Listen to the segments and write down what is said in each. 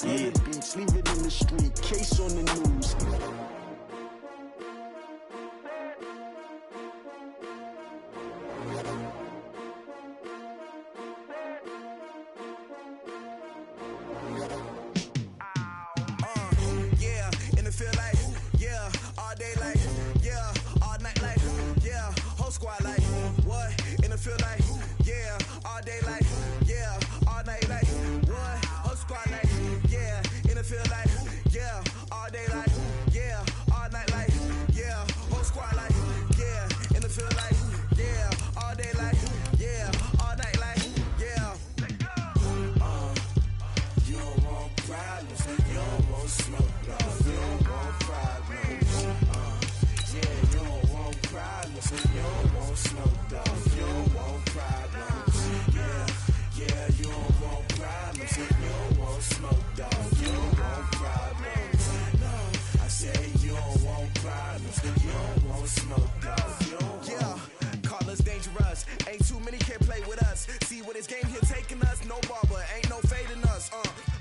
Yeah, beats, leave it in the street, case on the news. Yeah, in the field like, yeah, all day like, yeah, all night like, yeah, whole squad like, what? In the field like, yeah, all day like, yeah, all night like, what? Whole squad like, yeah, in the field like, yeah, all day like, yeah, all night like, yeah, whole squad like, yeah, in the field like, yeah, all day like, yeah, all night like, yeah. You don't want problems, you don't want smoke, you don't want problems. Yeah, you don't want problems, you don't want smoke, you don't want problems. Yeah, you don't want problems, you don't want smoke, you don't want problems. No, I say you don't want problems, you don't want smoke, you don't. Yeah, call us dangerous, ain't too many can play with us. See what this game here taking us, no barber, ain't no fading us.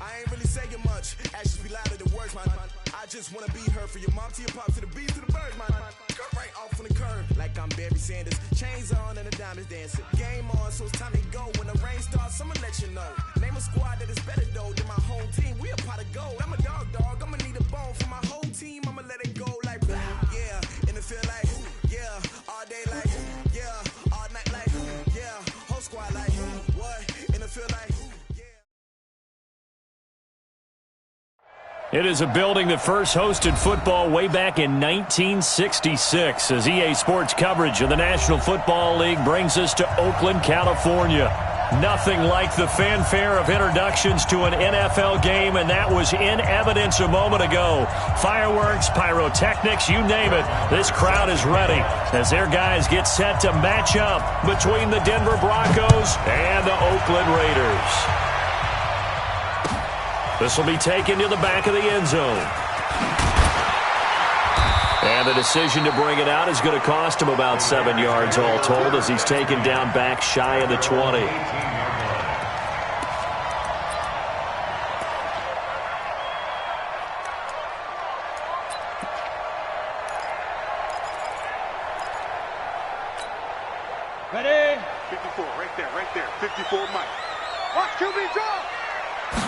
I ain't really saying much, actions be louder than words, man. I just wanna be heard for your mom to your pop to the beat to the bird, man. Cut right off on the curb, like I'm Barry Sanders. Chains on and the diamonds dancing. Game on, so it's time to go. When the rain starts, I'ma let you know. Name a squad that is better though than my whole team. We a pot of gold. I'm a dog, I'ma need a bone for my whole team. I'ma let it go like, yeah, in the field like, yeah, all day like, yeah, all night like, yeah, whole squad like, what? In the field like. It is a building that first hosted football way back in 1966 as EA Sports coverage of the National Football League brings us to Oakland, California. Nothing like the fanfare of introductions to an NFL game, and that was in evidence a moment ago. Fireworks, pyrotechnics, you name it. This crowd is ready as their guys get set to match up between the Denver Broncos and the Oakland Raiders. This will be taken to the back of the end zone. And the decision to bring it out is going to cost him about 7 yards all told as he's taken down back shy of the 20. Ready? 54, right there. 54, Mike. Watch QB draw.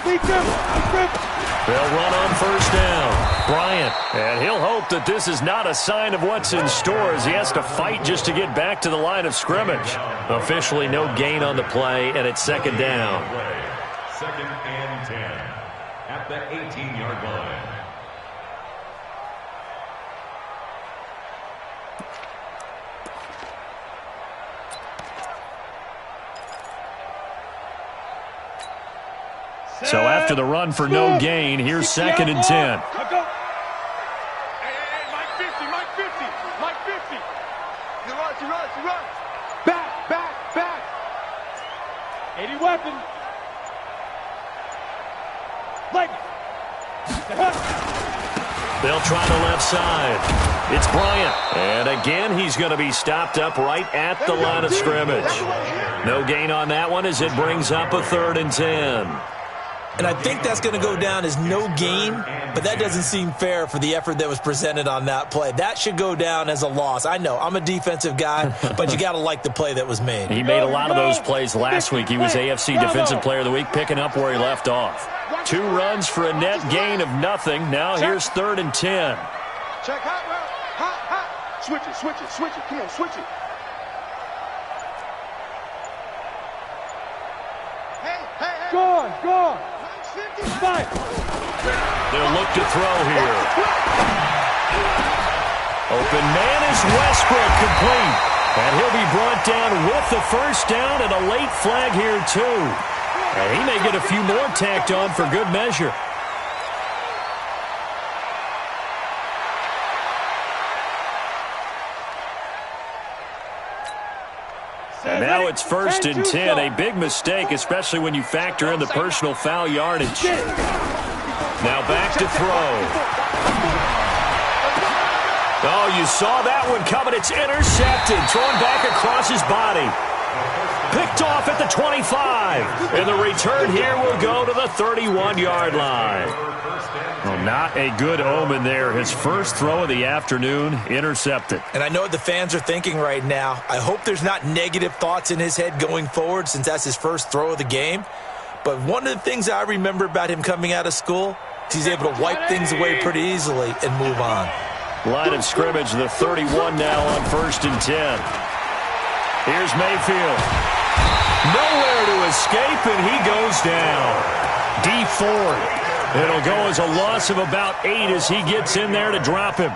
They'll run on first down. Bryant, and he'll hope that this is not a sign of what's in store as he has to fight just to get back to the line of scrimmage. Officially no gain on the play, and it's second down. Second and 10 at the 18-yard line. So after the run for no gain, here's second and 10. Hey, Mike 50. Mike 50. He runs. Back. 80 weapon. They'll try the left side. It's Bryant. And again, he's going to be stopped up right at the line of scrimmage. No gain on that one as it brings up a third and 10. And I think that's going to go down as no gain, but that doesn't seem fair for the effort that was presented on that play. That should go down as a loss. I know, I'm a defensive guy, but you got to like the play that was made. He made a lot of those plays last week. He was AFC Defensive Player of the Week, picking up where he left off. 2 runs for a net gain of nothing. Now here's third and 10. Check hot route. Hot. Switch it. Come on, switch it. Hey. Go on. They'll look to throw here. Open man is Westbrook, complete. And he'll be brought down with the first down and a late flag here too. And he may get a few more tacked on for good measure. And now it's first and 10, a big mistake, especially when you factor in the personal foul yardage. Now back to throw. Oh, you saw that one coming. It's intercepted, thrown back across his body. Picked off at the 25. And the return here will go to the 31-yard line. Well, not a good omen there. His first throw of the afternoon intercepted. And I know what the fans are thinking right now. I hope there's not negative thoughts in his head going forward since that's his first throw of the game. But one of the things I remember about him coming out of school, he's able to wipe things away pretty easily and move on. Line of scrimmage, the 31 now on 1st and 10. Here's Mayfield. Nowhere to escape, and he goes down. D Ford. It'll go as a loss of about 8 as he gets in there to drop him.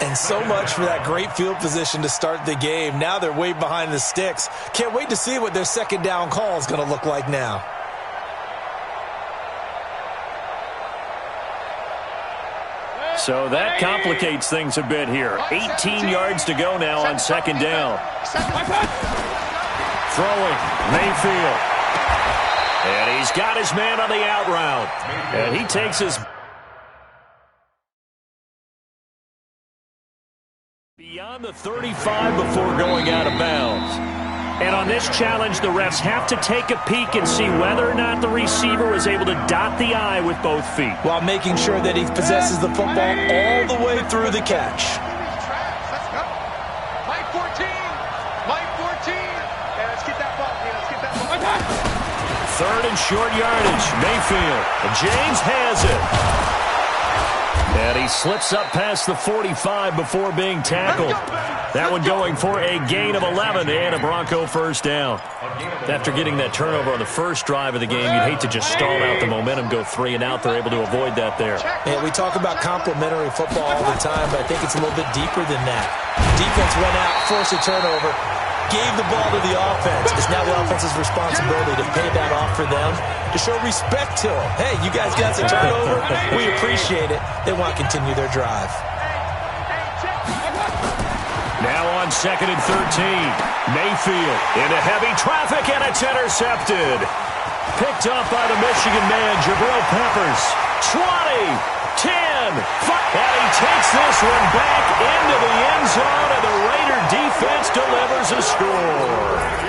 And so much for that great field position to start the game. Now they're way behind the sticks. Can't wait to see what their second down call is going to look like now. So that complicates things a bit here. 18 yards to go now on second down. Throwing, Mayfield. And he's got his man on the out route. And he takes his beyond the 35 before going out of bounds. And on this challenge, the refs have to take a peek and see whether or not the receiver was able to dot the I with both feet, while making sure that he possesses the football all the way through the catch. Let's go. Line 14. Line 14. And let's get that ball. Yeah, let's get that ball. Third and short yardage. Mayfield. And James has it. And he slips up past the 45 before being tackled. That one going for a gain of 11 and a Bronco first down. After getting that turnover on the first drive of the game, you'd hate to just stall out the momentum, go 3 and out. They're able to avoid that there. Yeah, we talk about complementary football all the time, but I think it's a little bit deeper than that. Defense went out, forced a turnover, gave the ball to the offense. It's now the offense's responsibility to pay that off for them, to show respect to them. Hey, you guys got the turnover. We appreciate it. They want to continue their drive. Now on 2nd and 13. Mayfield into heavy traffic, and it's intercepted. Picked up by the Michigan man, Jabril Peppers. 20, 10, 5. And he takes this one back into the end zone, and the Raider defense delivers a score.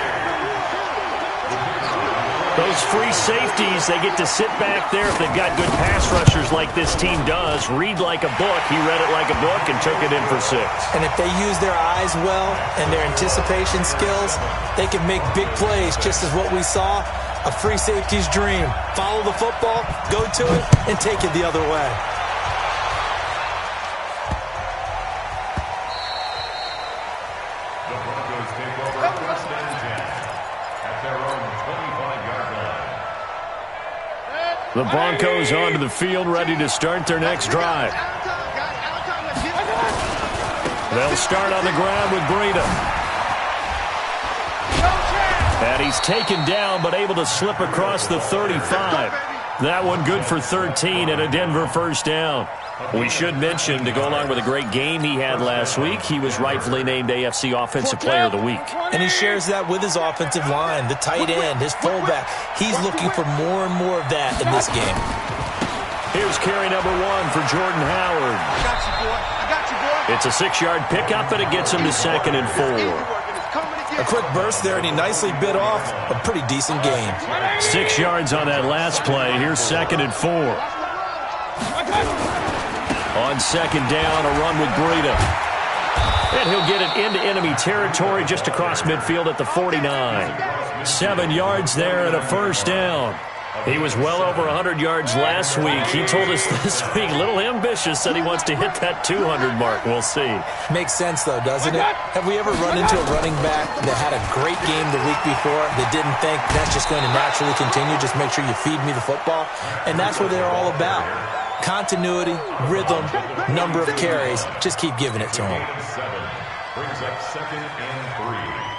Those free safeties, they get to sit back there if they've got good pass rushers like this team does. Read like a book. He read it like a book and took it in for 6. And if they use their eyes well and their anticipation skills, they can make big plays, just as what we saw, a free safety's dream. Follow the football, go to it, and take it the other way. The Broncos take over 1st and 10 at their own 25-yard line. The Broncos onto the field, ready to start their next drive. They'll start on the ground with Breida. And he's taken down, but able to slip across the 35. That one good for 13 and a Denver first down. We should mention, to go along with a great game he had last week, he was rightfully named AFC Offensive Player of the Week. And he shares that with his offensive line, the tight end, his fullback. He's looking for more and more of that in this game. Here's carry number 1 for Jordan Howard. I got you, boy. I got you, boy. It's a 6-yard pickup, and it gets him to 2nd and 4. A quick burst there, and he nicely bit off a pretty decent gain. 6 yards on that last play. Here's 2nd and 4. On 2nd down, a run with Breida. And he'll get it into enemy territory just across midfield at the 49. 7 yards there and a first down. He was well over 100 yards last week. He told us this week, a little ambitious, said he wants to hit that 200 mark. We'll see. Makes sense, though, doesn't it? Have we ever run into a running back that had a great game the week before that didn't think that's just going to naturally continue? Just make sure you feed me the football. And that's what they're all about. Continuity, rhythm, number of carries. Just keep giving it to him. 7 brings up 2nd and 3.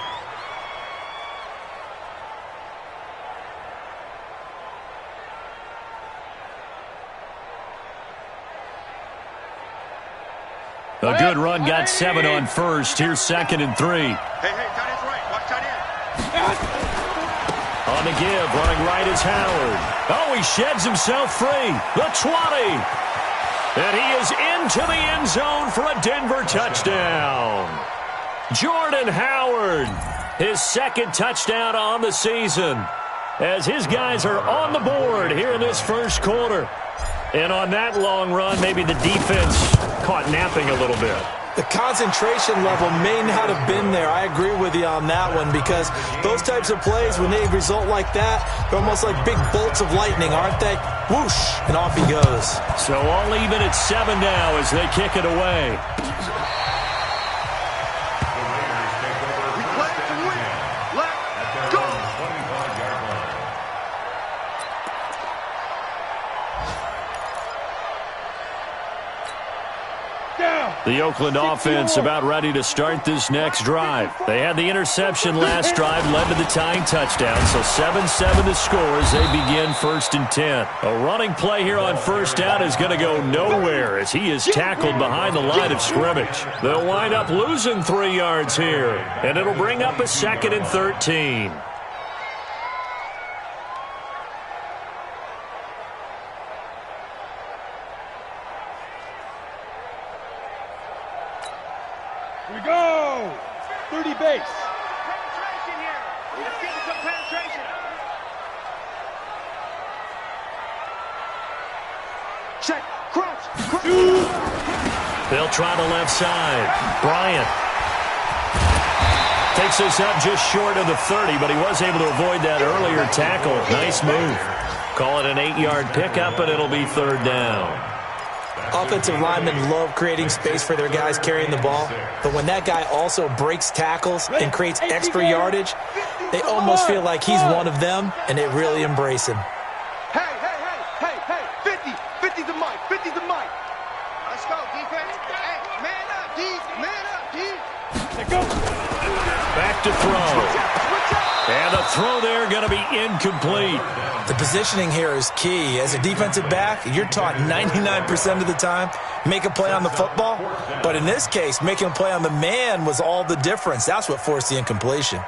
A good run, got 7 on first. Here's 2nd and 3. Hey, tight end's right. Watch tight end. On the give, running right is Howard. Oh, he sheds himself free. The 20. And he is into the end zone for a Denver touchdown. Jordan Howard his second touchdown on the season, as his guys are on the board here in this first quarter. And on that long run, maybe the defense caught napping a little bit. The concentration level may not have been there. I agree with you on that one, because those types of plays, when they result like that, they're almost like big bolts of lightning, aren't they? Whoosh, and off he goes. So all even at 7 now as they kick it away. The Oakland offense about ready to start this next drive. They had the interception last drive, led to the tying touchdown, so 7-7 the score as they begin 1st and 10. A running play here on first down is going to go nowhere as he is tackled behind the line of scrimmage. They'll wind up losing 3 yards here, and it'll bring up a 2nd and 13. Here we go! 30 base. Penetration here. Let's get some penetration. Check. Crouch. They'll try the left side. Bryant takes this up just short of the 30, but he was able to avoid that earlier tackle. Nice move. Call it an 8-yard pickup, and it'll be 3rd down. Offensive linemen love creating space for their guys carrying the ball, but when that guy also breaks tackles and creates extra yardage, they almost feel like he's one of them, and they really embrace him. Hey, 50's the mic, 50's the mic. Let's go, defense. Hey, man up, D, man up, D. Let's go. Back to throw. And the throw there going to be incomplete. The positioning here is key. As a defensive back, you're taught 99% of the time, make a play on the football. But in this case, making a play on the man was all the difference. That's what forced the incompletion.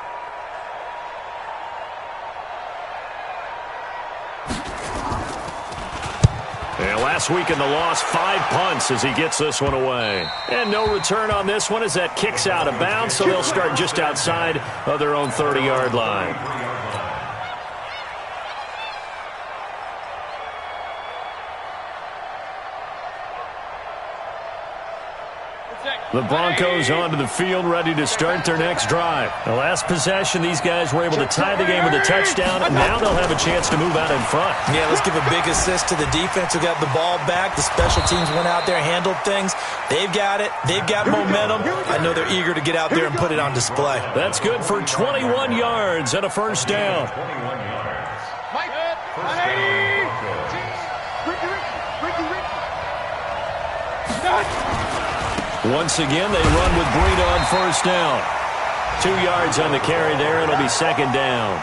And last week in the loss, 5 punts as he gets this one away. And no return on this one as that kicks out of bounds, so they'll start just outside of their own 30-yard line. The Broncos onto the field, ready to start their next drive. The last possession, these guys were able to tie the game with a touchdown. Now they'll have a chance to move out in front. Yeah, let's give a big assist to the defense who got the ball back. The special teams went out there, handled things. They've got it. They've got momentum. I know they're eager to get out there and put it on display. That's good for 21 yards and a first down. 21 yards. Mike, 180. Ricky. Once again, they run with Breida on first down. 2 yards on the carry there. It'll be 2nd down.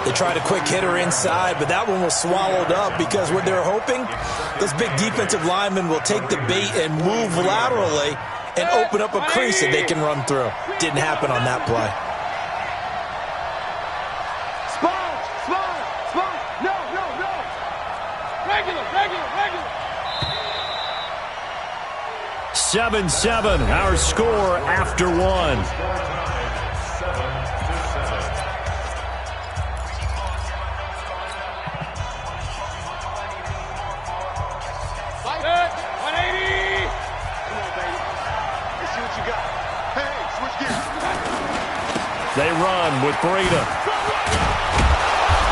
They tried a quick hitter inside, but that one was swallowed up because what they're hoping, those big defensive linemen will take the bait and move laterally and open up a crease that they can run through. Didn't happen on that play. Regular. 7-7, our score after 1. They run with Breida.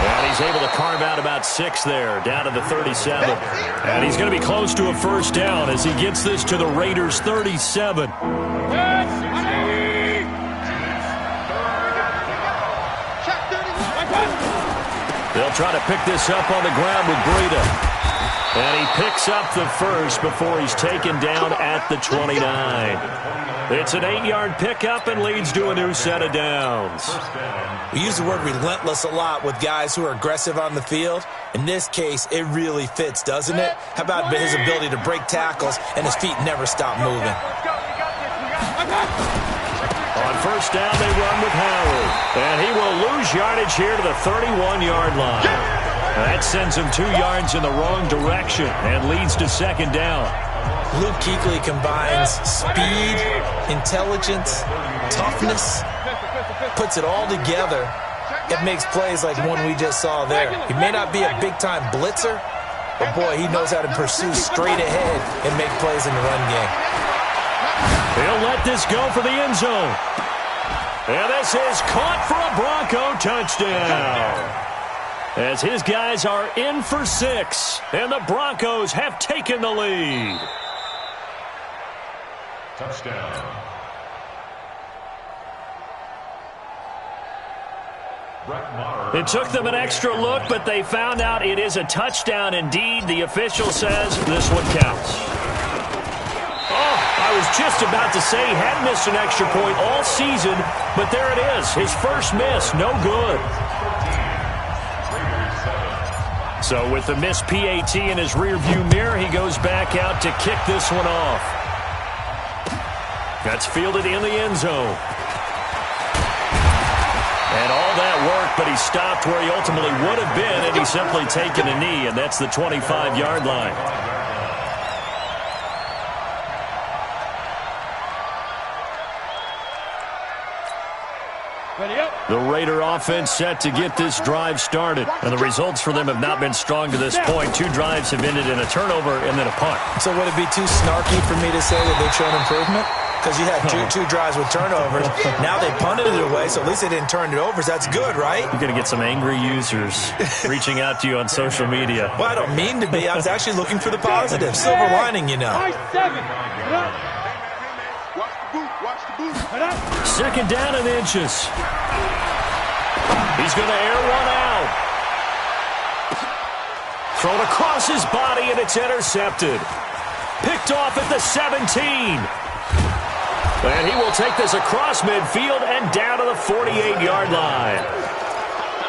And he's able to carve out about 6 there, down to the 37. And he's going to be close to a first down as he gets this to the Raiders' 37. They'll try to pick this up on the ground with Breida. And he picks up the first before he's taken down at the 29. It's an 8-yard pickup and leads to a new set of downs. We use the word relentless a lot with guys who are aggressive on the field. In this case, it really fits, doesn't it? How about his ability to break tackles and his feet never stop moving? On first down, they run with Howard. And he will lose yardage here to the 31-yard line. That sends him 2 yards in the wrong direction and leads to 2nd down. Luke Kuechly combines speed, intelligence, toughness. puts it all together, it makes plays like one we just saw there. He may not be a big-time blitzer, but, boy, he knows how to pursue straight ahead and make plays in the run game. He'll let this go for the end zone. And this is caught for a Bronco touchdown. As his guys are in for 6, and the Broncos have taken the lead. Touchdown. It took them an extra look, but they found out it is a touchdown indeed. The official says this one counts. Oh, I was just about to say he had missed an extra point all season, but there it is. His first miss, no good. So with the missed PAT in his rearview mirror, he goes back out to kick this one off. That's fielded in the end zone. And all that work, but he stopped where he ultimately would have been, and he's simply taken a knee, and that's the 25-yard line. The Raider offense set to get this drive started, and the results for them have not been strong to this point. 2 drives have ended in a turnover and then a punt. So would it be too snarky for me to say that they've shown improvement? Because you had two drives with turnovers. Now they punted it away, so at least they didn't turn it over. So that's good, right? You're going to get some angry users reaching out to you on social media. Well, I don't mean to be. I was actually looking for the positive. Silver lining, you know. Second down and inches. He's going to air one out. Thrown across his body, and it's intercepted. Picked off at the 17. And he will take this across midfield and down to the 48-yard line.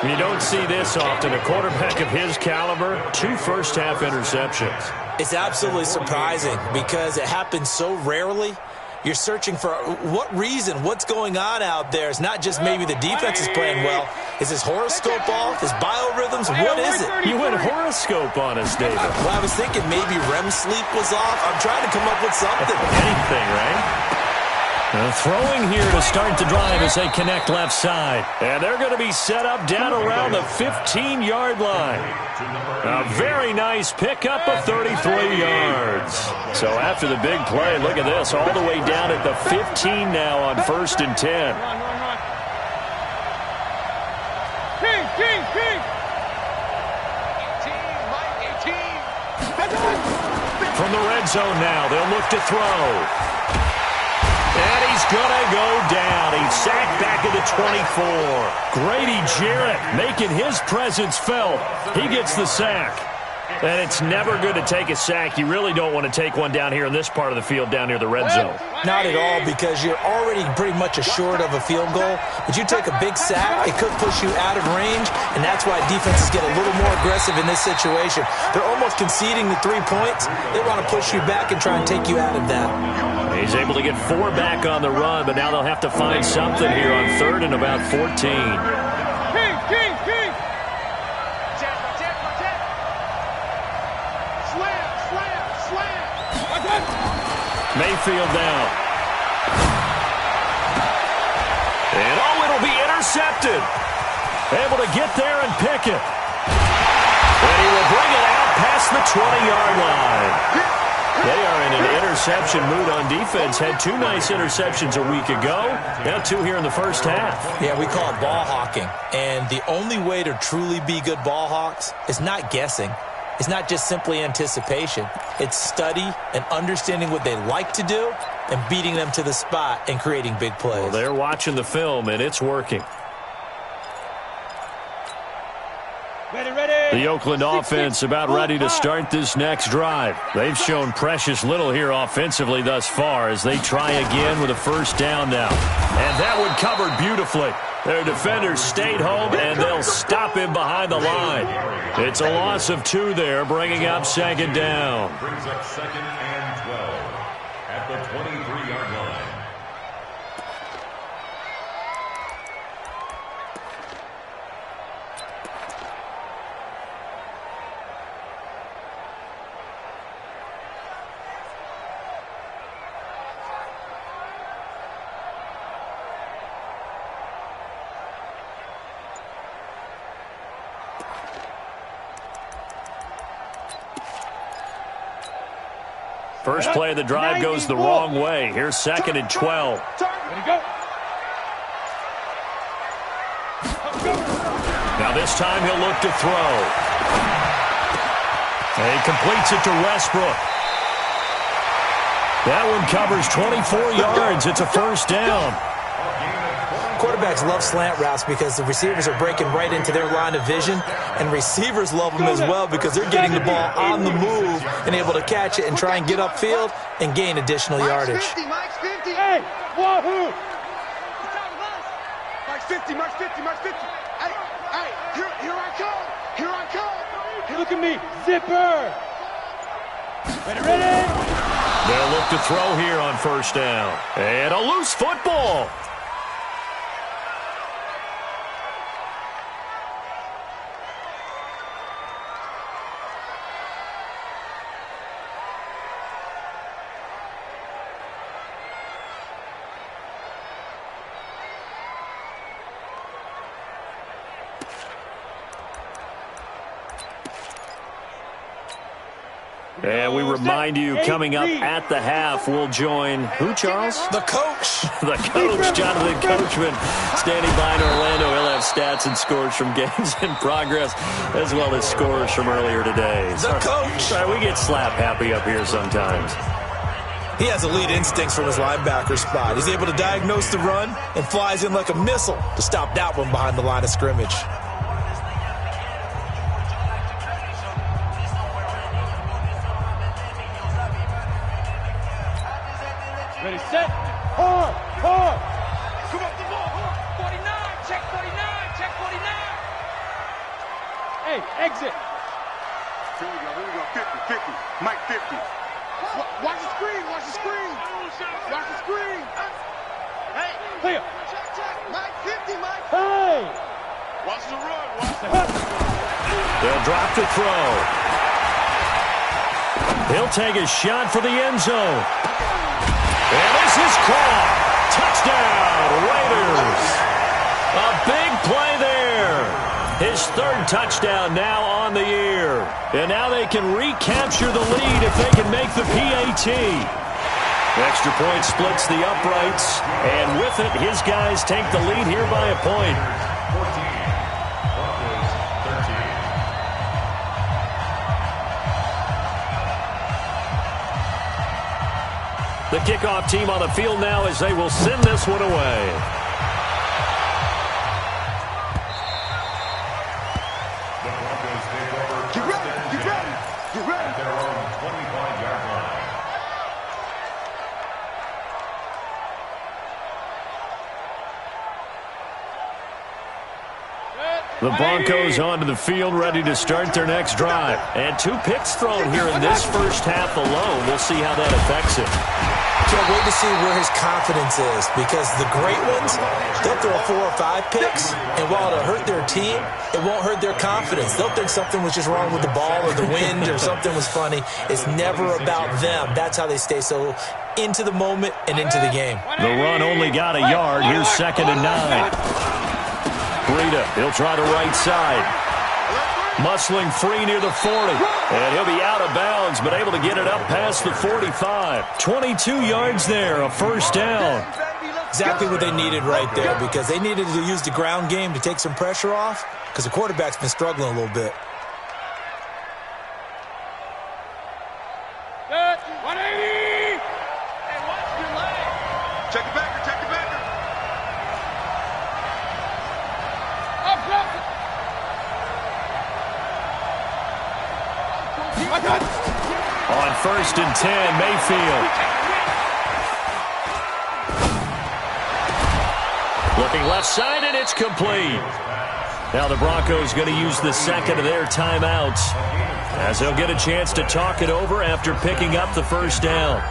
You don't see this often. A quarterback of his caliber, 2 first-half interceptions. It's absolutely surprising because it happens so rarely. You're searching for what reason, what's going on out there. It's not just maybe the defense is playing well. Is his horoscope off? His biorhythms? What is it? You went horoscope on us, David. Well, I was thinking maybe REM sleep was off. I'm trying to come up with something. Anything, right? Throwing here to start the drive as they connect left side. And they're going to be set up down around the 15-yard line. A very nice pickup of 33 yards. So after the big play, look at this, all the way down at the 15 now on 1st and 10. From the red zone now, they'll look to throw. And he's going to go down. He's sacked back at the 24. Grady Jarrett making his presence felt. He gets the sack. And it's never good to take a sack. You really don't want to take one down here in this part of the field, down near the red zone. Not at all, because you're already pretty much assured of a field goal. But you take a big sack, it could push you out of range, and that's why defenses get a little more aggressive in this situation. They're almost conceding the 3 points. They want to push you back and try and take you out of that. He's able to get 4 back on the run, but now they'll have to find something here on 3rd and about 14. Mayfield now. And, it'll be intercepted. Able to get there and pick it. And he will bring it out past the 20-yard line. They are in an interception mood on defense. Had 2 nice interceptions a week ago. Now 2 here in the first half. Yeah, we call it ball hawking. And the only way to truly be good ball hawks is not guessing. It's not just simply anticipation. It's study and understanding what they like to do and beating them to the spot and creating big plays. Well, they're watching the film, and it's working. The Oakland offense about ready to start this next drive. They've shown precious little here offensively thus far as they try again with a first down now. And that one covered beautifully. Their defenders stayed home, and they'll stop him behind the line. It's a loss of 2 there, bringing up second down. Brings up 2nd and 12 at the 23-yard line. First play of the drive goes the wrong way. Here's 2nd and 12. Ready, go. Now this time he'll look to throw. And he completes it to Westbrook. That one covers 24 yards. It's a first down. Quarterbacks love slant routes because the receivers are breaking right into their line of vision, and receivers love them as well because they're getting the ball on the move and able to catch it and try and get upfield and gain additional yardage. Mike's 50. Hey, wahoo! Mike's 50, Mike's 50, Mike's 50. Hey, here I come. Here I come. Look at me, zipper. Ready? They'll look to throw here on first down. And a loose football. And we remind you, coming up at the half, we'll join who, Charles? The coach. The coach, Jonathan Coachman, standing by in Orlando. He'll have stats and scores from games in progress, as well as scores from earlier today. The coach. Sorry, we get slap happy up here sometimes. He has elite instincts from his linebacker spot. He's able to diagnose the run and flies in like a missile to stop that one behind the line of scrimmage. Ready, set, hard. Come up the ball, 49, check 49, check 49. Hey, exit. Here we go, 50, Mike 50. Watch the screen. Watch the screen. Hey, clear. Check, Mike 50, Mike. Hey. Watch the run, They'll drop to throw. He'll take a shot for the end zone. And this is caught. Touchdown, Raiders. A big play there. His 3rd touchdown now on the year. And now they can recapture the lead if they can make the PAT. Extra point splits the uprights. And with it, his guys take the lead here by a point. 14. Broncos 13. The kickoff team on the field now as they will send this one away. The Broncos take over first and 10 at their own 25-yard line. The Broncos onto the field, ready to start their next drive. And 2 picks thrown here in this first half alone. We'll see how that affects it. Can't wait to see where his confidence is, because the great ones, they'll throw 4 or 5 picks, and while it'll hurt their team, it won't hurt their confidence. They'll think something was just wrong with the ball or the wind or something was funny. It's never about them. That's how they stay so into the moment and into the game. The run only got a yard. Here's 2nd and 9. Breida, he'll try to right side. Muscling free near the 40. And he'll be out of bounds, but able to get it up past the 45. 22 yards there, a first down. Exactly what they needed right there, because they needed to use the ground game to take some pressure off, because the quarterback's been struggling a little bit. Good. 180. Hey, watch your leg. Check the backer. On 1st and 10, Mayfield. Looking left side, and it's complete. Now the Broncos going to use the 2nd of their timeouts, as they'll get a chance to talk it over after picking up the first down.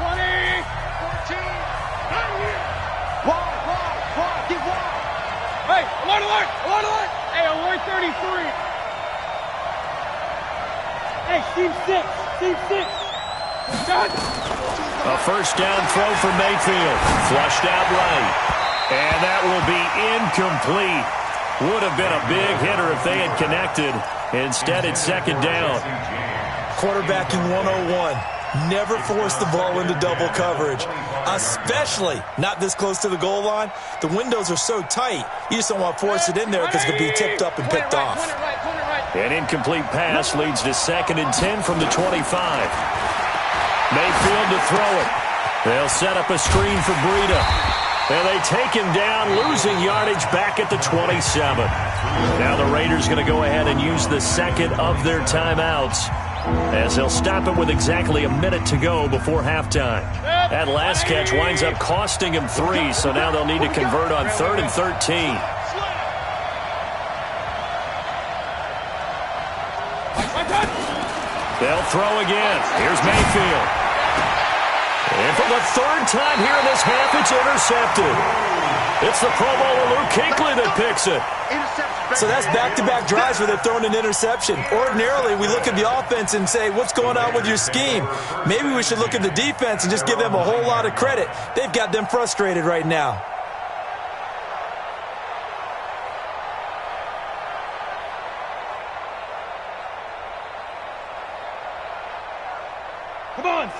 20, 14, wide, keep wide. Hey, alert. Hey, alert 33. Hey, team 6. A first down throw for Mayfield. Flushed out right. And that will be incomplete. Would have been a big hitter if they had connected. Instead, it's 2nd down. Quarterbacking 101. Never force the ball into double coverage, especially not this close to the goal line. The windows are so tight, you just don't want to force it in there because it could be tipped up and picked off. An incomplete pass leads to 2nd and 10 from the 25. Mayfield to throw it. They'll set up a screen for Breida. And they take him down, losing yardage back at the 27. Now the Raiders going to go ahead and use the second of their timeouts, as they'll stop it with exactly a minute to go before halftime. That last catch winds up costing him 3, so now they'll need to convert on 3rd and 13. They'll throw again. Here's Mayfield. And for the 3rd time here in this half, it's intercepted. It's the Pro Bowler Luke Kuechly that picks it. So that's back-to-back drives where they're throwing an interception. Ordinarily, we look at the offense and say, what's going on with your scheme? Maybe we should look at the defense and just give them a whole lot of credit. They've got them frustrated right now.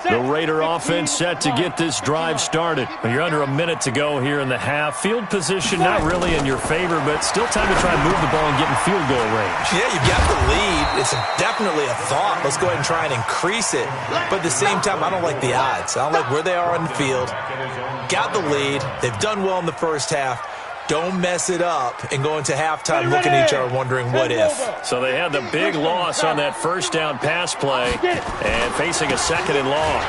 The Raider offense set to get this drive started. You're under a minute to go here in the half. Field position not really in your favor, but still time to try and move the ball and get in field goal range. Yeah, you've got the lead. It's definitely a thought. Let's go ahead and try and increase it. But at the same time, I don't like the odds. I don't like where they are on the field. Got the lead. They've done well in the first half. Don't mess it up and go into halftime looking at each other wondering what if. So they had the big loss on that first down pass play and facing a 2nd and long.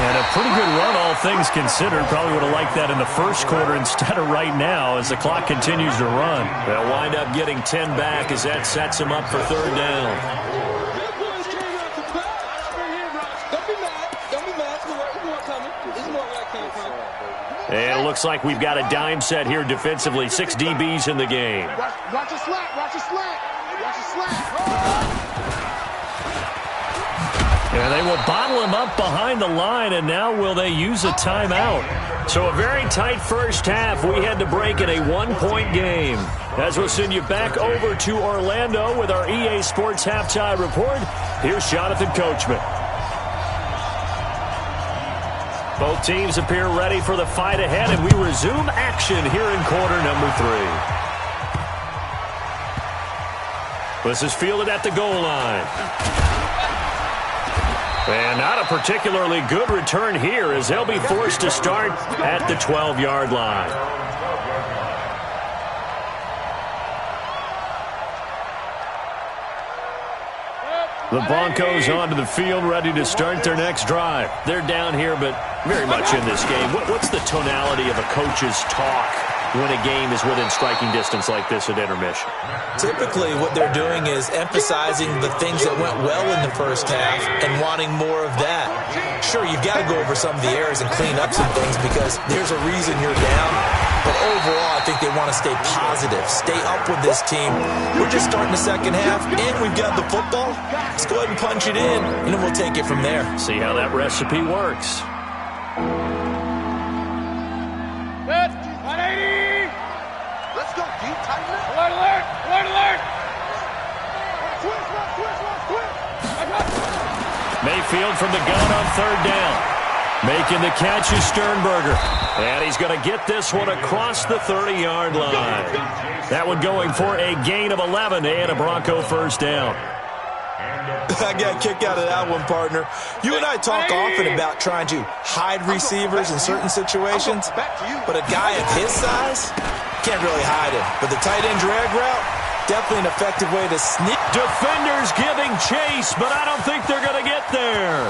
And a pretty good run, all things considered. Probably would have liked that in the first quarter instead of right now as the clock continues to run. They'll wind up getting 10 back as that sets them up for 3rd down. And it looks like we've got a dime set here defensively. 6 DBs in the game. Watch the slack. Watch the slack. Watch the slack. And they will bottle him up behind the line, and now will they use a timeout? So a very tight first half. We had to break in a 1-point game. As we'll send you back over to Orlando with our EA Sports Halftime Report, here's Jonathan Coachman. Both teams appear ready for the fight ahead, and we resume action here in quarter number 3. This is fielded at the goal line. And not a particularly good return here as they'll be forced to start at the 12-yard line. The Broncos onto the field, ready to start their next drive. They're down here, but very much in this game. What's the tonality of a coach's talk when a game is within striking distance like this at intermission? Typically, what they're doing is emphasizing the things that went well in the first half and wanting more of that. Sure, you've got to go over some of the errors and clean up some things because there's a reason you're down. But overall, I think they want to stay positive, stay up with this team. We're just starting the second half, and we've got the football. Let's go ahead and punch it in, and then we'll take it from there. See how that recipe works. Good. 180. Let's go, D. Tighten up. Alert, alert. Alert, alert. Twist. Mayfield from the gun on 3rd down. Making the catch is Sternberger. And he's going to get this one across the 30-yard line. That one going for a gain of 11 and a Bronco first down. I got a kick out of that one, partner. You and I talk often about trying to hide receivers in certain situations, but a guy of his size can't really hide him. But the tight end drag route, definitely an effective way to sneak. Defenders giving chase, but I don't think they're going to get there.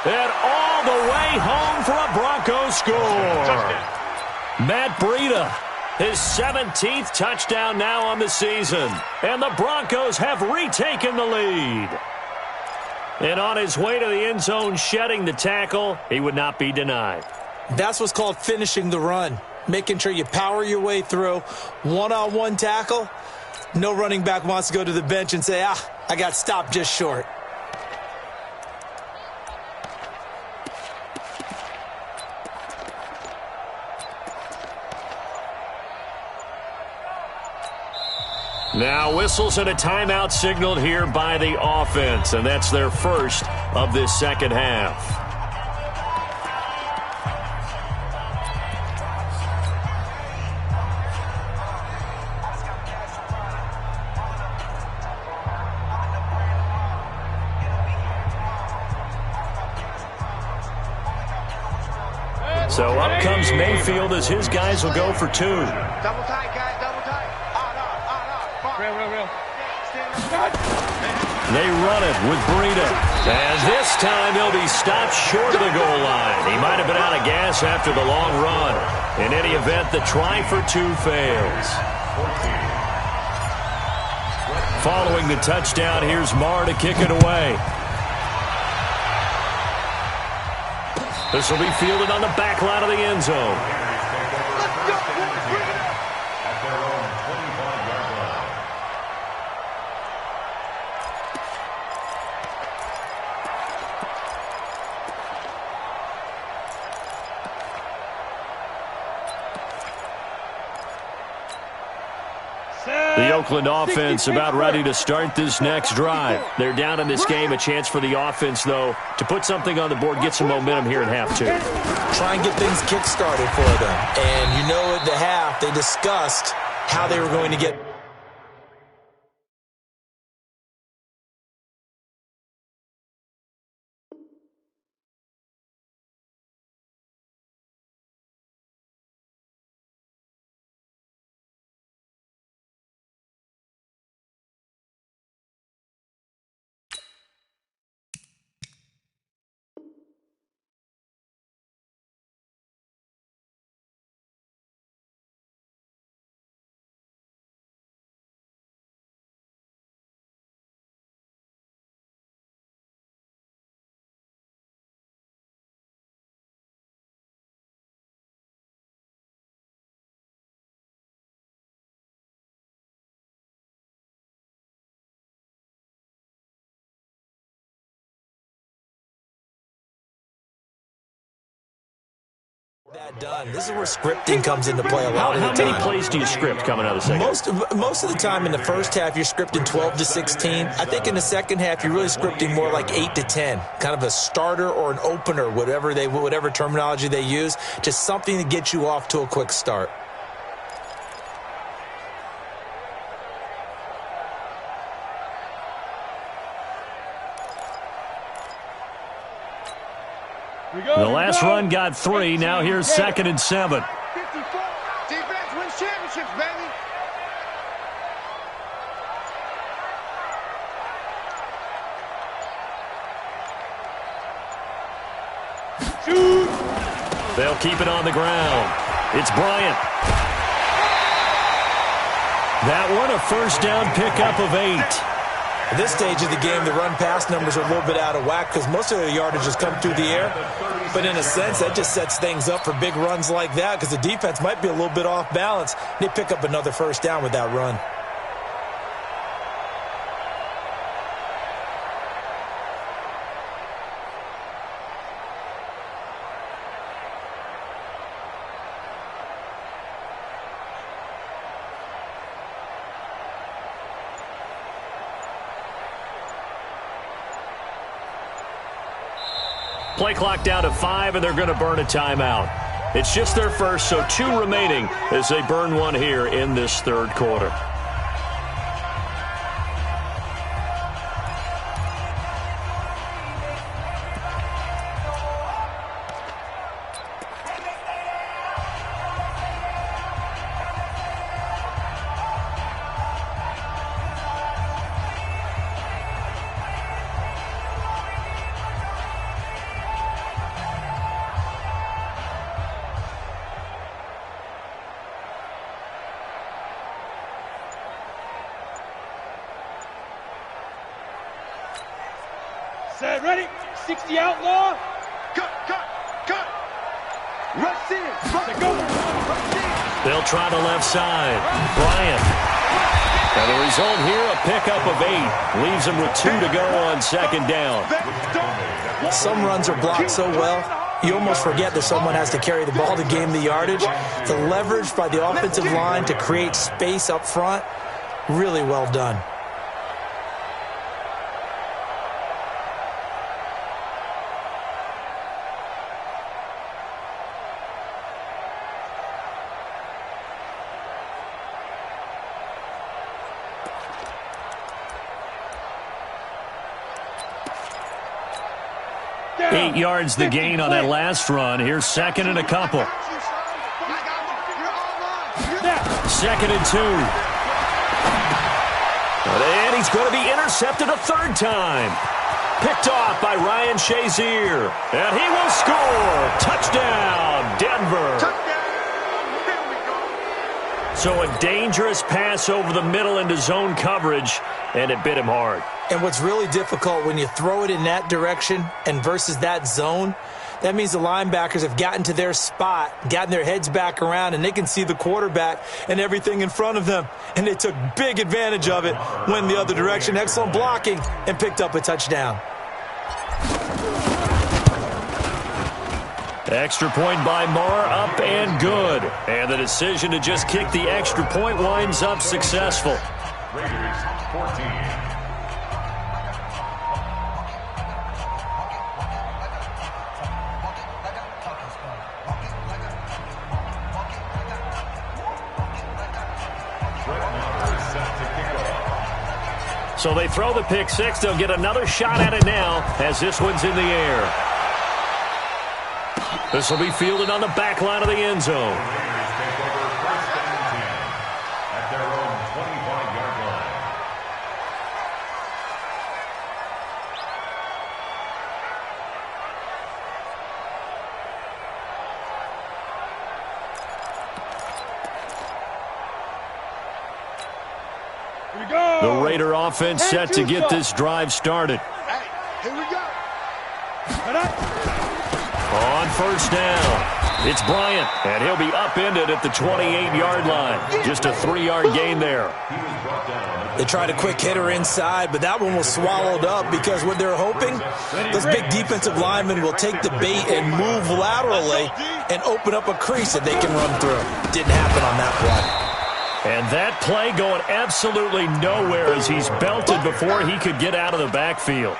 And all the way home for a Broncos score. Matt Breida, his 17th touchdown now on the season. And the Broncos have retaken the lead. And on his way to the end zone, shedding the tackle, he would not be denied. That's what's called finishing the run. Making sure you power your way through. One-on-one tackle. No running back wants to go to the bench and say, I got stopped just short. Now whistles and a timeout signaled here by the offense, and that's their first of this second half. So up comes Mayfield as his guys will go for two. Double tight, guys, double tight. Real. They run it with Breida. And this time he'll be stopped short of the goal line. He might have been out of gas after the long run. In any event, the try for two fails. Following the touchdown, here's Marr to kick it away. This will be fielded on the back line of the end zone. The Oakland offense about ready to start this next drive. They're down in this game. A chance for the offense, though, to put something on the board, get some momentum here in half two. Try and get things kick-started for them. And you know at the half, they discussed how they were going to get... that done. This is where scripting comes into play a lot of the time. How many plays do you script coming out of the second? Most of the time in the first half, you're scripting 12 to 16. I think in the second half, you're really scripting more like 8 to 10. Kind of a starter or an opener, whatever terminology they use. Just something to get you off to a quick start. The last run got 3. Now here's 2nd and 7. Defense wins championships, baby. Shoot. They'll keep it on the ground. It's Bryant. That one a first down pickup of 8. At this stage of the game, the run-pass numbers are a little bit out of whack because most of the yardage has come through the air. But in a sense, that just sets things up for big runs like that because the defense might be a little bit off balance. They pick up another first down with that run. Play clock down to 5, and they're going to burn a timeout. It's just their first, so 2 remaining as they burn one here in this third quarter. Set, ready, 60 outlaw. Cut. Rush in, go. They'll try the left side. Bryant. And the result here, a pickup of 8. Leaves them with 2 to go on 2nd down. Some runs are blocked so well, you almost forget that someone has to carry the ball to gain the yardage. The leverage by the offensive line to create space up front, Really well done. Yeah. 8 yards the gain on that last run. Here's second and a couple. Second and 2. And he's going to be intercepted a third time. Picked off by Ryan Shazier. And he will score. Touchdown, Denver. So a dangerous pass over the middle into zone coverage, and it bit him hard. And what's really difficult when you throw it in that direction and versus that zone, that means the linebackers have gotten to their spot, gotten their heads back around, and they can see the quarterback and everything in front of them. And they took big advantage of it, went the other direction. Excellent blocking, and picked up a touchdown. Extra point by Marr, up and good. And the decision to just kick the extra point winds up successful. Raiders 14. So they throw the pick six. They'll get another shot at it now as this one's in the air. This will be fielded on the back line of the end zone. Raiders take over first and 10 at their own 25-yard line. Here we go. The Raider offense set to get this drive started. Hey, here we go. On first down, it's Bryant, and he'll be upended at the 28-yard line. Just a 3-yard gain there. They tried a quick hitter inside, but that one was swallowed up because what they're hoping, those big defensive linemen will take the bait and move laterally and open up a crease that they can run through. Didn't happen on that play. And that play going absolutely nowhere as he's belted before he could get out of the backfield.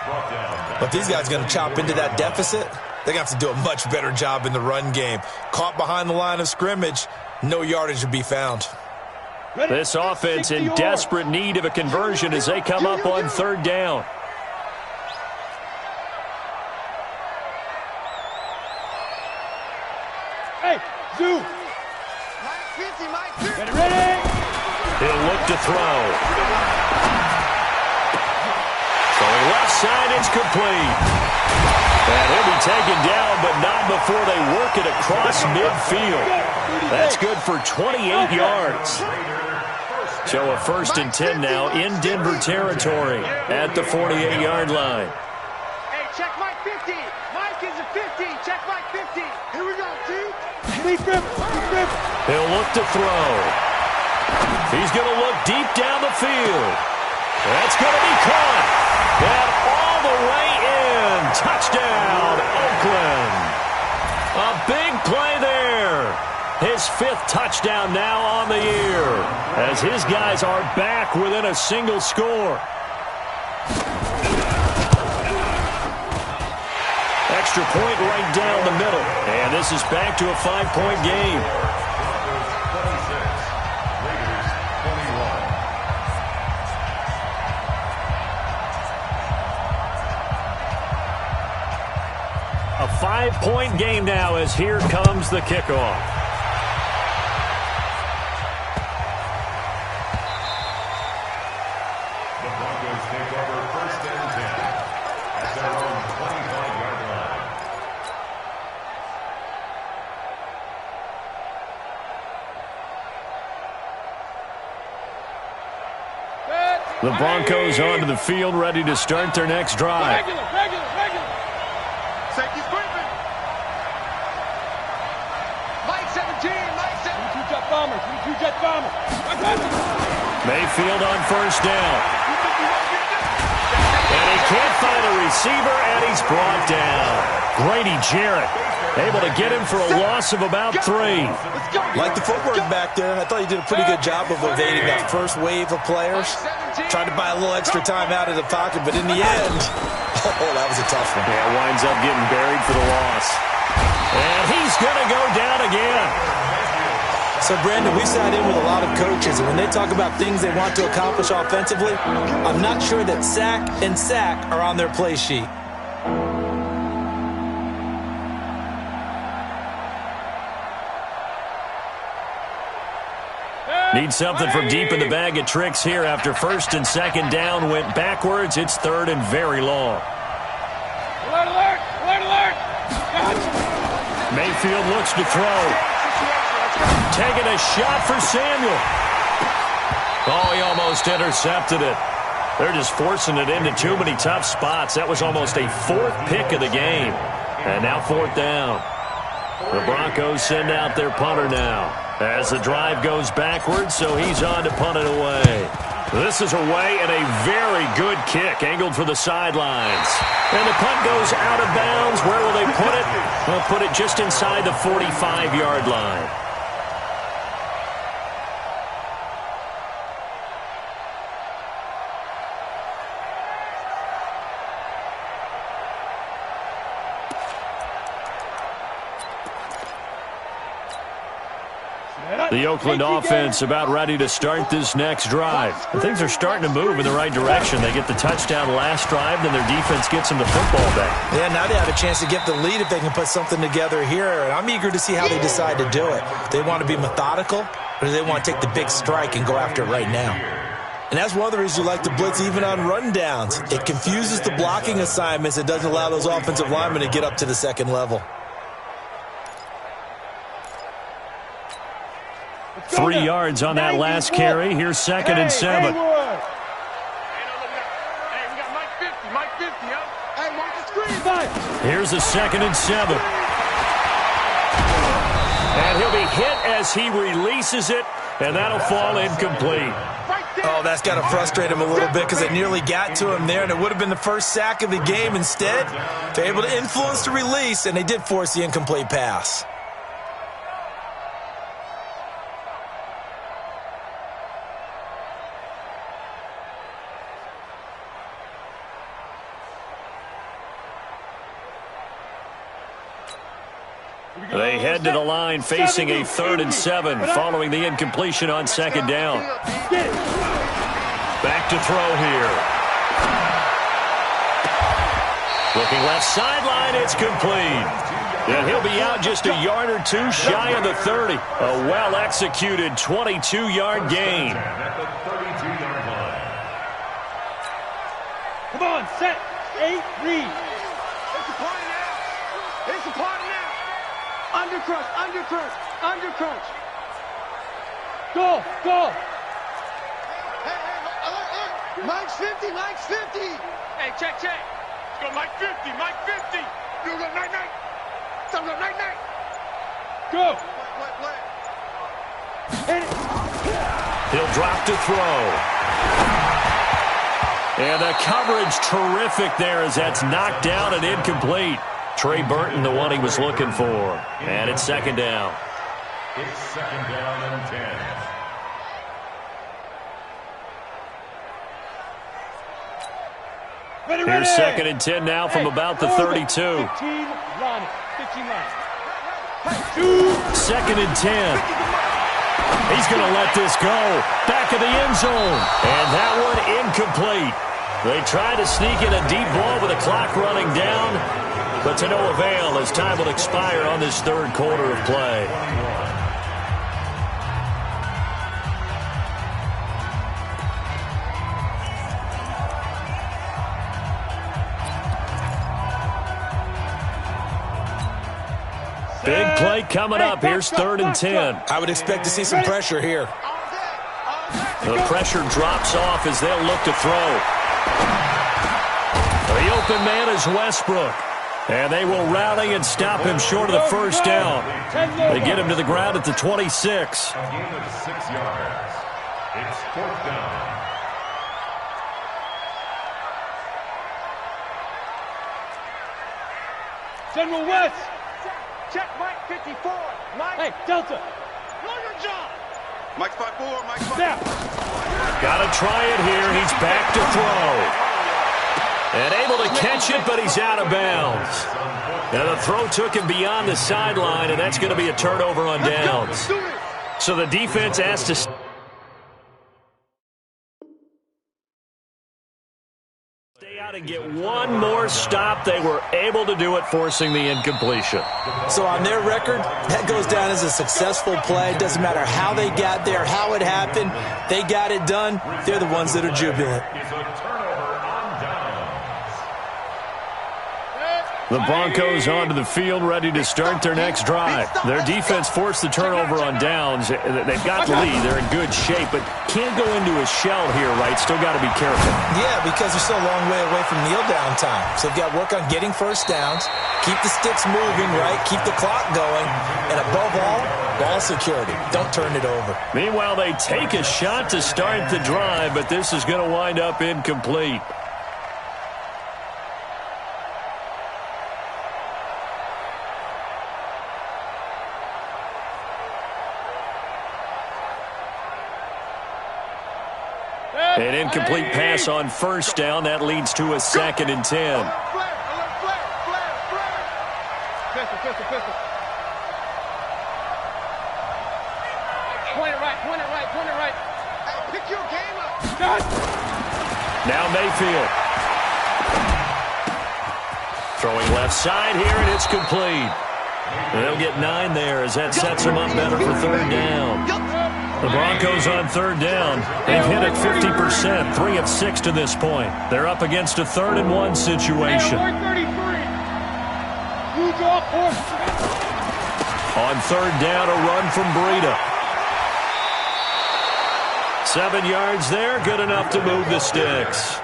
But these guys are going to chop into that deficit. They're going to have to do a much better job in the run game. Caught behind the line of scrimmage, no yardage to be found. This offense in desperate need of a conversion as they come up on third down. Hey, Zoo. Ready? He'll look to throw. Throwing left side, it's complete. And he'll be taken down, but not before they work it across midfield. That's good for 28 yards. So a first and 10 now in Denver territory at the 48-yard line. Hey, check Mike 50. Mike is a 50. Check Mike 50. Here we go, T. He'll look to throw. He's going to look deep down the field. That's going to be caught. And all the way in. Touchdown, Oakland. A big play there. His 5th touchdown now on the year as his guys are back within a single score. Extra point right down the middle. And this is back to a 5-point game. A 5-point game now as here comes the kickoff. The Broncos take over first and 10 at their own 25-yard line. The Broncos onto the field ready to start their next drive. Regular. Safety's creeping. Mike 17. Two-jet bomber. Mayfield on first down. And he can't find a receiver, and he's brought down. Grady Jarrett able to get him for a loss of about 3. Like the footwork back there. I thought he did a pretty good job of evading that first wave of players. Tried to buy a little extra time out of the pocket, but in the end, that was a tough one. Yeah, winds up getting buried for the loss. And he's going to go down again. So, Brandon, we sat in with a lot of coaches, and when they talk about things they want to accomplish offensively, I'm not sure that sack and sack are on their play sheet. Need something from deep in the bag of tricks here after first and second down went backwards. It's third and very long. Alert, alert, alert, alert. Mayfield looks to throw. Taking a shot for Samuel. Oh, he almost intercepted it. They're just forcing it into too many tough spots. That was almost a 4th pick of the game. And now 4th down. The Broncos send out their punter now as the drive goes backwards, so he's on to punt it away. This is away and a very good kick, angled for the sidelines. And the punt goes out of bounds. Where will they put it? They'll put it just inside the 45-yard line. The Oakland offense about ready to start this next drive. Things are starting to move in the right direction. They get the touchdown last drive, then their defense gets them the football back. Yeah, now they have a chance to get the lead if they can put something together here. And I'm eager to see how they decide to do it. They want to be methodical, or do they want to take the big strike and go after it right now? And that's one of the reasons you like to blitz even on rundowns. It confuses the blocking assignments. It doesn't allow those offensive linemen to get up to the second level. 3 yards on that last carry. Here's 2nd and 7. Hey, we got Mike 50, Mike 50, huh? Hey, watch the screen. Here's a 2nd and 7. And he'll be hit as he releases it, and that'll fall incomplete. Oh, that's got to frustrate him a little bit because it nearly got to him there, and it would have been the first sack of the game. Instead, they're able to influence the release, and they did force the incomplete pass. They head to the line facing a 3rd and 7 following the incompletion on 2nd down. Back to throw here. Looking left sideline, it's complete. And he'll be out just a yard or two shy of the 30. A well-executed 22-yard gain. Come on, set, 8, read. It's a party now. It's a party now. Undercrunch, undercrunch, undercrunch. Go, go. Hey, alert. Mike's 50, Mike's 50. Hey, check. Let's go, Mike 50, Mike 50. You go, night. Some go, night. Go. Wait. Hit it. He'll drop to throw. And the coverage terrific there as that's knocked down and incomplete. Trey Burton, the one he was looking for. And it's 2nd down. It's 2nd down and 10. Ready. Here's 2nd and 10 now from about the 32. 15 line. 2nd and 10. He's going to let this go. Back of the end zone. And that one incomplete. They try to sneak in a deep ball with the clock running down, but to no avail as time will expire on this 3rd quarter of play. Big play coming up. Here's 3rd and 10. I would expect to see some pressure here. The pressure drops off as they'll look to throw. The open man is Westbrook. And they will rally and stop him short of the 1st down. They get him to the ground at the 26. A gain of 6 yards. It's 4th down. General West. Check Mike 54. Mike. Hey, Delta. Know your job. Mike 54. Mike 54. Snap. Got to try it here. He's back to throw. And able to catch it, but he's out of bounds. Now the throw took him beyond the sideline, and that's going to be a turnover on downs. So the defense has to stay out and get one more stop. They were able to do it, forcing the incompletion. So on their record, that goes down as a successful play. Doesn't matter how they got there, how it happened. They got it done. They're the ones that are jubilant. The Broncos onto the field, ready to start their next drive. Their defense forced the turnover on downs. They've got the lead. They're in good shape, but can't go into a shell here, right? Still got to be careful. Yeah, because they're still a long way away from kneel down time. So they've got to work on getting first downs, keep the sticks moving, right? Keep the clock going, and above all, ball security. Don't turn it over. Meanwhile, they take a shot to start the drive, but this is going to wind up incomplete. An incomplete pass on first down. That leads to a 2nd and 10. Pistol. Point it right. Hey, pick your game up. Now Mayfield. Throwing left side here, and it's complete. They'll get 9 there as that sets them up better for 3rd down. The Broncos on 3rd down. They've hit it 50%, 3 of 6 to this point. They're up against a 3rd and 1 situation. On 3rd down, a run from Breida. 7 yards there, good enough to move the sticks.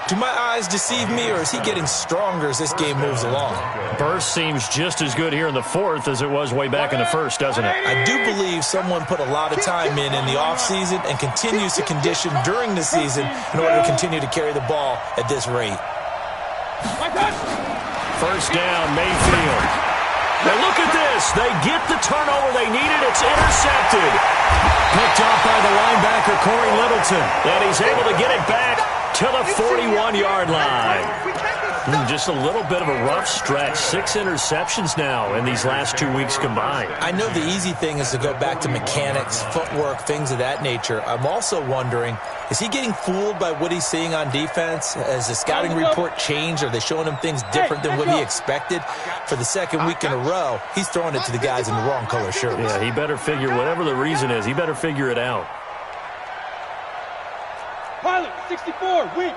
Do my eyes deceive me, or is he getting stronger as this game moves along? Burst seems just as good here in the 4th as it was way back in the 1st, doesn't it? I do believe someone put a lot of time in the offseason and continues to condition during the season in order to continue to carry the ball at this rate. 1st down, Mayfield. Now look at this. They get the turnover they needed. It's intercepted. Picked off by the linebacker, Corey Littleton. And he's able to get it back to the 41-yard line. Just a little bit of a rough stretch. 6 interceptions now in these last 2 weeks combined. I know the easy thing is to go back to mechanics, footwork, things of that nature. I'm also wondering, is he getting fooled by what he's seeing on defense? Has the scouting report changed? Are they showing him things different than what he expected? For the 2nd week in a row, he's throwing it to the guys in the wrong color shirts. Yeah, he better figure, whatever the reason is, he better figure it out. Pilot, 64, weak.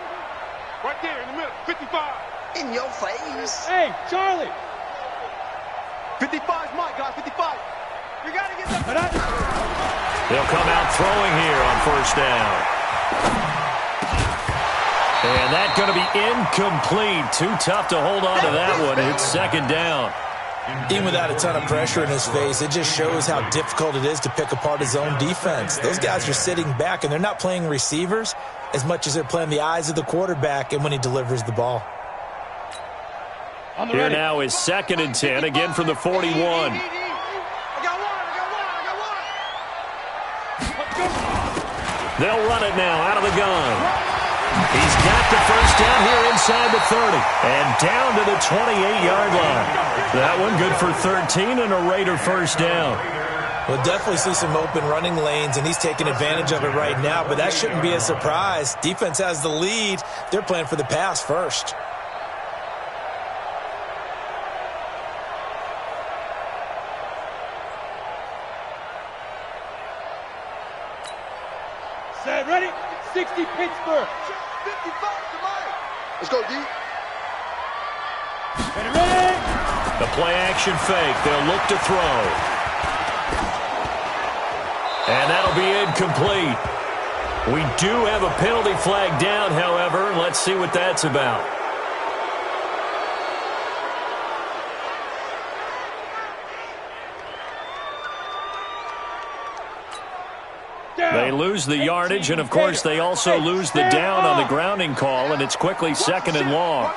Right there in the middle, 55. In your face. Hey, Charlie. 55 is Mike, guys, 55. We got to get the... They'll come out throwing here on 1st down. And that's going to be incomplete. Too tough to hold on to that one. It's 2nd down. Even without a ton of pressure in his face, it just shows how difficult it is to pick apart his own defense. Those guys are sitting back, and they're not playing receivers as much as they're playing the eyes of the quarterback and when he delivers the ball. Here now is 2nd and 10, again from the 41. They'll run it now out of the gun. He's got the 1st down here inside the 30 and down to the 28-yard line. That one good for 13 and a Raider 1st down. We'll definitely see some open running lanes, and he's taking advantage of it right now, but that shouldn't be a surprise. Defense has the lead. They're playing for the pass first. Set, ready? 60 Pittsburgh. 55 to Mike. Let's go, D. Ready? The play action fake. They'll look to throw. And that'll be incomplete. We do have a penalty flag down, however. Let's see what that's about. They lose the yardage, and, of course, they also lose the down on the grounding call, and it's quickly 2nd and long.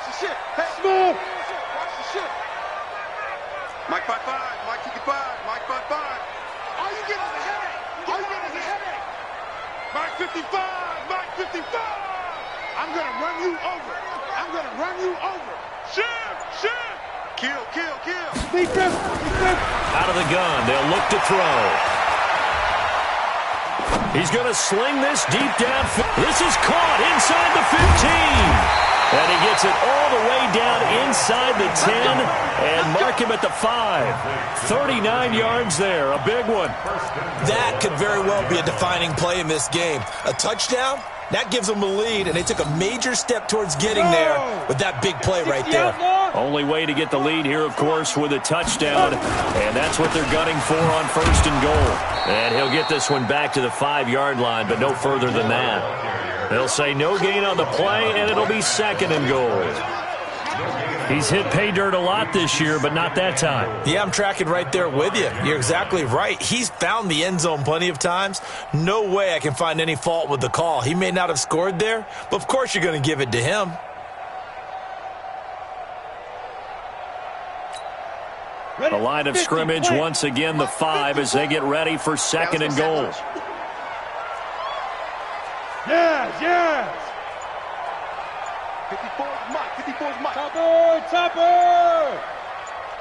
over. I'm going to run you over. Shift. Kill. Out of the gun, they'll look to throw. He's going to sling this deep downfield. This is caught inside the 15. And he gets it all the way down inside the 10 and mark him at the 5. 39 yards there, a big one. That could very well be a defining play in this game. A touchdown, that gives them a lead, and they took a major step towards getting there with that big play right there. Only way to get the lead here, of course, with a touchdown, and that's what they're gunning for on 1st and goal. And he'll get this one back to the 5-yard line, but no further than that. They'll say no gain on the play, and it'll be 2nd and goal. He's hit pay dirt a lot this year, but not that time. Yeah, I'm tracking right there with you. You're exactly right. He's found the end zone plenty of times. No way I can find any fault with the call. He may not have scored there, but of course you're going to give it to him. The line of scrimmage, once again, the 5 as they get ready for 2nd and goal. Yes. 54's Mike. Topper.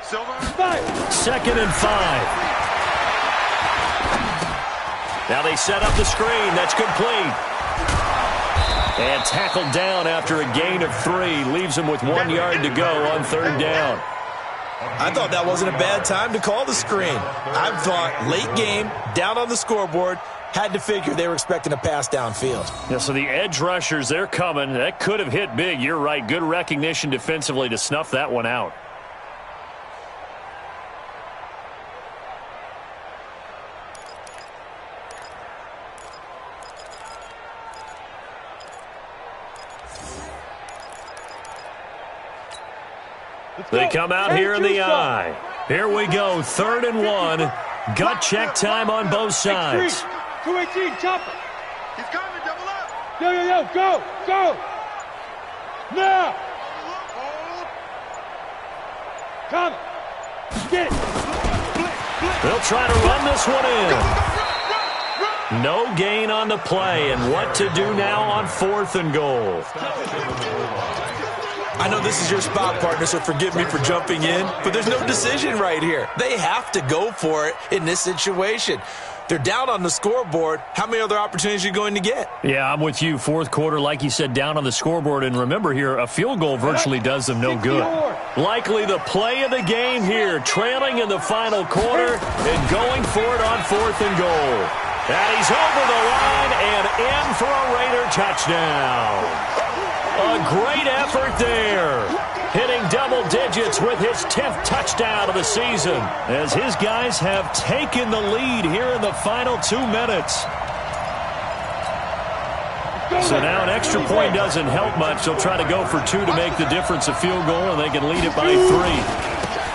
Silver. 2nd and 5. Now they set up the screen. That's complete. And tackled down after a gain of 3. Leaves him with 1 yard to go on 3rd down. I thought that wasn't a bad time to call the screen. I thought late game, down on the scoreboard, had to figure they were expecting a pass downfield. Yeah, so the edge rushers, they're coming. That could have hit big. You're right. Good recognition defensively to snuff that one out. They come out here in the eye. Here we go, 3rd and 1. Gut check time on both sides. 218, Chopper. He's coming, double up. Yo, go. Now. Come. Get it. They'll try to run this one in. No gain on the play, and what to do now on 4th and goal. I know this is your spot, partner, so forgive me for jumping in, but there's no decision right here. They have to go for it in this situation. They're down on the scoreboard. How many other opportunities are you going to get? Yeah, I'm with you. 4th quarter, like you said, down on the scoreboard. And remember here, a field goal virtually does them no good. Likely the play of the game here, trailing in the final quarter and going for it on 4th and goal. And he's over the line and in for a Raider touchdown. A great effort there. Hitting double digits with his 10th touchdown of the season as his guys have taken the lead here in the final 2 minutes. So now an extra point doesn't help much. They'll try to go for 2 to make the difference a field goal, and they can lead it by 3.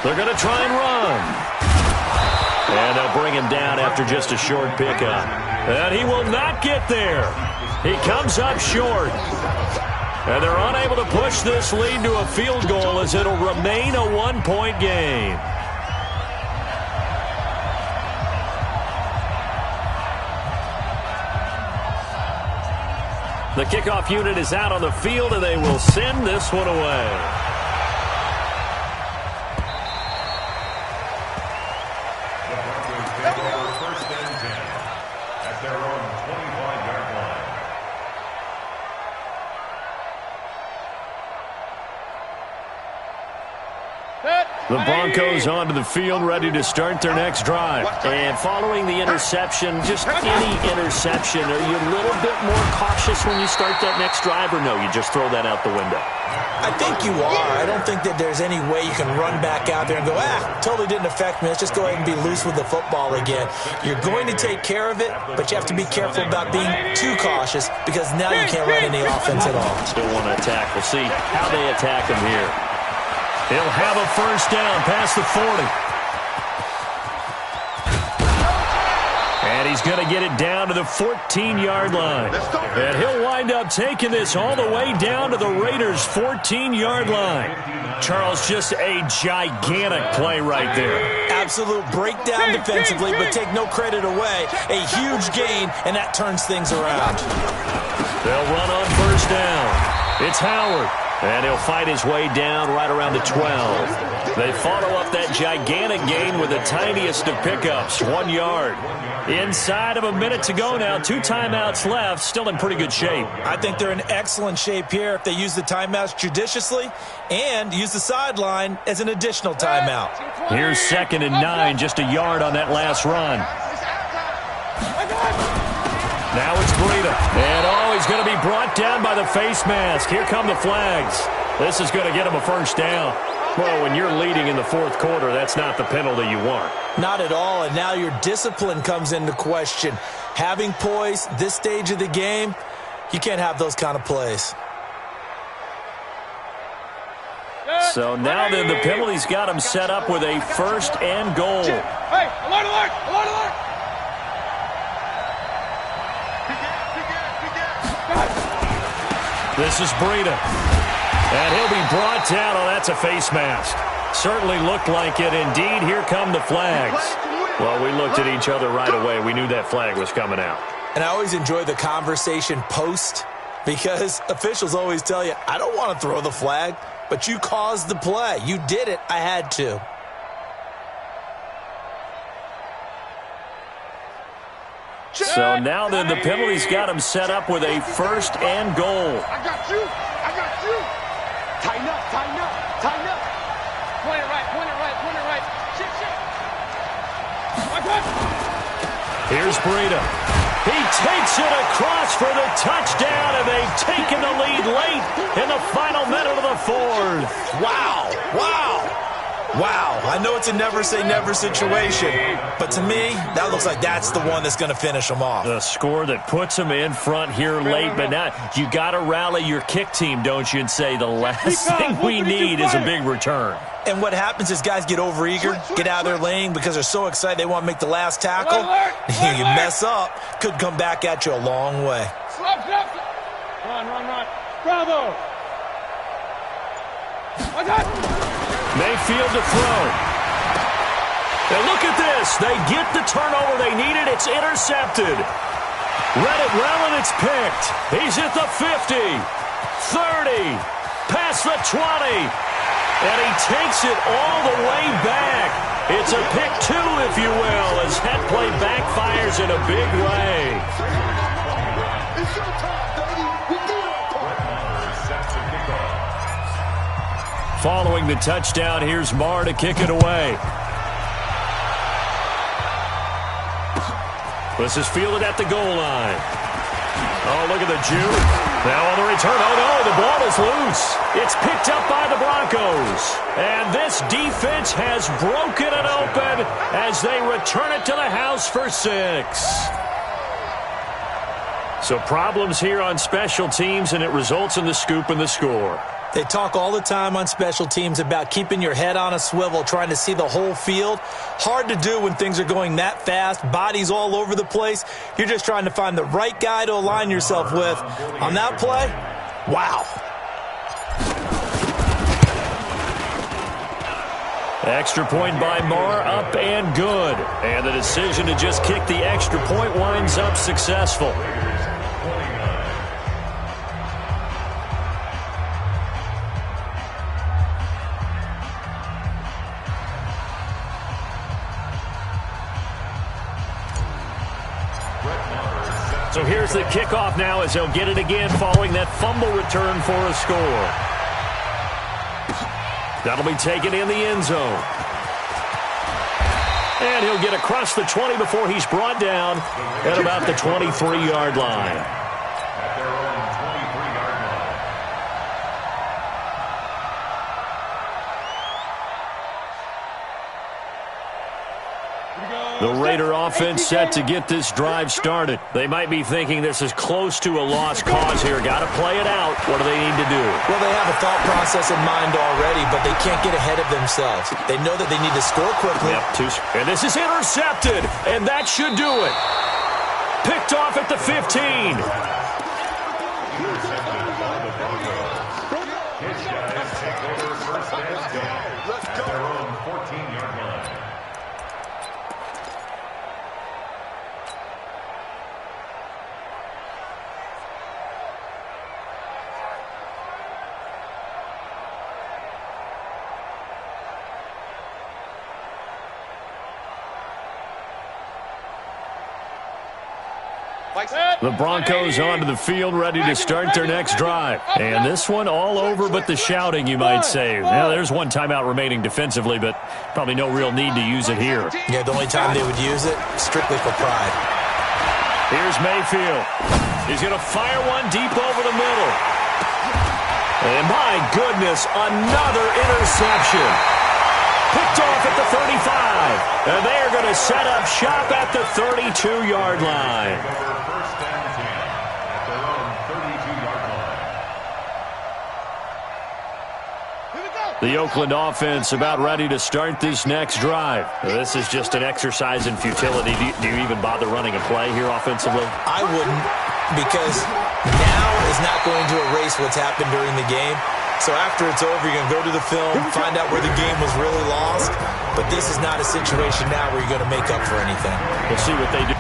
They're going to try and run. And they'll bring him down after just a short pickup. And he will not get there. He comes up short. And they're unable to push this lead to a field goal as it'll remain a 1-point game. The kickoff unit is out on the field, and they will send this one away. The Broncos onto the field, ready to start their next drive. And following the interception, just any interception, are you a little bit more cautious when you start that next drive, or no, you just throw that out the window? I think you are. I don't think that there's any way you can run back out there and go, totally didn't affect me. Let's just go ahead and be loose with the football again. You're going to take care of it, but you have to be careful about being too cautious because now you can't run any offense at all. Still want to attack. We'll see how they attack him here. He'll have a first down past the 40. And he's going to get it down to the 14-yard line. And he'll wind up taking this all the way down to the Raiders' 14-yard line. Charles, just a gigantic play right there. Absolute breakdown defensively, but take no credit away. A huge gain, and that turns things around. They'll run on first down. It's Howard, and he'll fight his way down right around the 12. They follow up that gigantic gain with the tiniest of pickups, 1 yard. Inside of a minute to go now, 2 timeouts left, still in pretty good shape. I think they're in excellent shape here if they use the timeouts judiciously and use the sideline as an additional timeout. Here's 2nd and 9, just a yard on that last run. Now it's Breida. And, he's going to be brought down by the face mask. Here come the flags. This is going to get him a first down. Well, when you're leading in the 4th quarter, that's not the penalty you want. Not at all, and now your discipline comes into question. Having poise this stage of the game, you can't have those kind of plays. So now then, the penalty's got him set up with a 1st and goal. Hey, alert, alert, alert, alert! This is Breida. And he'll be brought down. Oh, that's a face mask. Certainly looked like it. Indeed, here come the flags. Well, we looked at each other right away. We knew that flag was coming out. And I always enjoy the conversation post because officials always tell you, I don't want to throw the flag, but you caused the play. You did it. I had to. So now then, the penalty's got him set up with a 1st and goal. I got you. I got you. Tighten up, tighten up, tighten up. Point it right, point it right, point it right. Shit, shit. My God. Here's Breida. He takes it across for the touchdown, and they've taken the lead late in the final minute of the 4th. Wow. Wow. Wow. I know it's a never-say-never situation, but to me, that looks like that's the one that's going to finish them off. The score that puts them in front here late, but now you got to rally your kick team, don't you, and say the last thing we need is a big return. And what happens is guys get overeager, get out of their lane because they're so excited they want to make the last tackle. You mess up, could come back at you a long way. Slap, slap, slap. Run, run, run. Bravo. My God. Mayfield to throw. And look at this. They get the turnover they needed. It's intercepted. Read it well, and it's picked. He's at the 50, 30, past the 20. And he takes it all the way back. It's a pick 2, if you will, as that play backfires in a big way. It's your time, baby. We do it. Following the touchdown, here's Marr to kick it away. This is fielded at the goal line. Oh, look at the juke. Now on the return. Oh, no, the ball is loose. It's picked up by the Broncos. And this defense has broken it open as they return it to the house for 6. So problems here on special teams, and it results in the scoop and the score. They talk all the time on special teams about keeping your head on a swivel, trying to see the whole field. Hard to do when things are going that fast, bodies all over the place. You're just trying to find the right guy to align yourself with. On that play, wow. Extra point by Marr, up and good. And the decision to just kick the extra point winds up successful. So here's the kickoff now as he'll get it again following that fumble return for a score. That'll be taken in the end zone. And he'll get across the 20 before he's brought down at about the 23-yard line. At their own 23-yard line. The Raider offense set to get this drive started. They might be thinking this is close to a lost cause here. Got to play it out. What do they need to do? Well, they have a thought process in mind already, but they can't get ahead of themselves. They know that they need to score quickly. Yep, and this is intercepted, and that should do it. Picked off at the 15. Intercepted by the Broncos. His guys take over first and 10 at their own 14-yard line. The Broncos onto the field, ready to start their next drive. And this one all over but the shouting, you might say. Now, there's one timeout remaining defensively, but probably no real need to use it here. Yeah, the only time they would use it, strictly for pride. Here's Mayfield. He's going to fire one deep over the middle. And my goodness, another interception. Picked off at the 35. And they are going to set up shop at the 32-yard line. First and 10 at their own 32-yard line. The Oakland offense about ready to start this next drive. This is just an exercise in futility. Do you even bother running a play here offensively? I wouldn't, because now is not going to erase what's happened during the game. So after it's over, you're going to go to the film, find out where the game was really lost. But this is not a situation now where you're going to make up for anything. We'll see what they do.